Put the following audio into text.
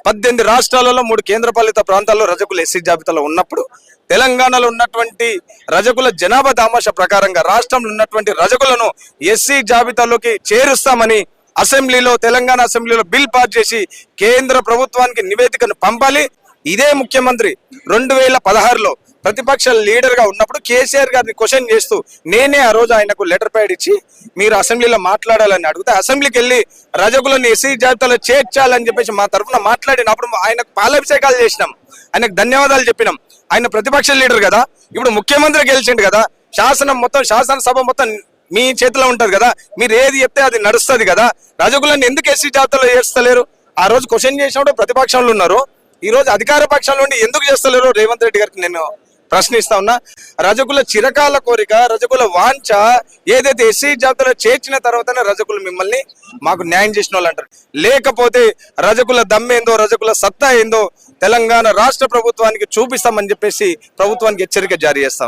18 రాష్ట్రాలలో 3 కేంద్రపాలిత ప్రాంతాల్లో రజకులు ఎస్సీ జాబితాలో ఉన్నప్పుడు తెలంగాణలో ఉన్నటువంటి రజకుల జనాభా దామాషా ప్రకారంగా రాష్ట్రంలో ఉన్నటువంటి రజకులను ఎస్సీ జాబితాలోకి చేరుస్తామని అసెంబ్లీలో తెలంగాణ అసెంబ్లీలో బిల్ పాస్ చేసి కేంద్ర ప్రభుత్వానికి నివేదికను పంపాలి. ఇదే ముఖ్యమంత్రి 2016లో ప్రతిపక్ష లీడర్ గా ఉన్నప్పుడు కేసీఆర్ గారిని క్వశ్చన్ చేస్తూ నేనే ఆ రోజు ఆయనకు లెటర్ ప్యాడ్ ఇచ్చి మీరు అసెంబ్లీలో మాట్లాడాలని అడిగితే అసెంబ్లీకి వెళ్ళి రజకులను ఎస్సీ జాబితాలో చేర్చాలని చెప్పేసి మా తరఫున మాట్లాడినప్పుడు ఆయనకు పాలాభిషేకాలు చేసినాం, ఆయనకు ధన్యవాదాలు చెప్పినాం. ఆయన ప్రతిపక్ష లీడర్ కదా, ఇప్పుడు ముఖ్యమంత్రి గెలిచిండు కదా, శాసనసభ మొత్తం మీ చేతిలో ఉంటది కదా, మీరు ఏది చెప్తే అది నడుస్తుంది కదా. రజకులను ఎందుకు ఎస్సీ జాబితాలో చేస్తలేరు? ఆ రోజు క్వశ్చన్ చేసినప్పుడు ప్రతిపక్షంలో ఉన్నారు, ఈ రోజు అధికార పక్షంలో ఉండి ఎందుకు చేస్తలేరు? రేవంత్ రెడ్డి గారికి నేను ప్రశ్నిస్తా ఉన్నా. రజకుల చిరకాల కోరిక, రజకుల వాంఛ ఏదైతే ఎస్సీ జాబితాలో చేర్చిన తర్వాతనే రజకులు మిమ్మల్ని మాకు న్యాయం చేసిన వాళ్ళు అంటారు. లేకపోతే రజకుల దమ్మేందో, రజకుల సత్తా ఏందో తెలంగాణ రాష్ట్ర ప్రభుత్వానికి చూపిస్తామని చెప్పేసి ప్రభుత్వానికి హెచ్చరిక జారీ చేస్తాం.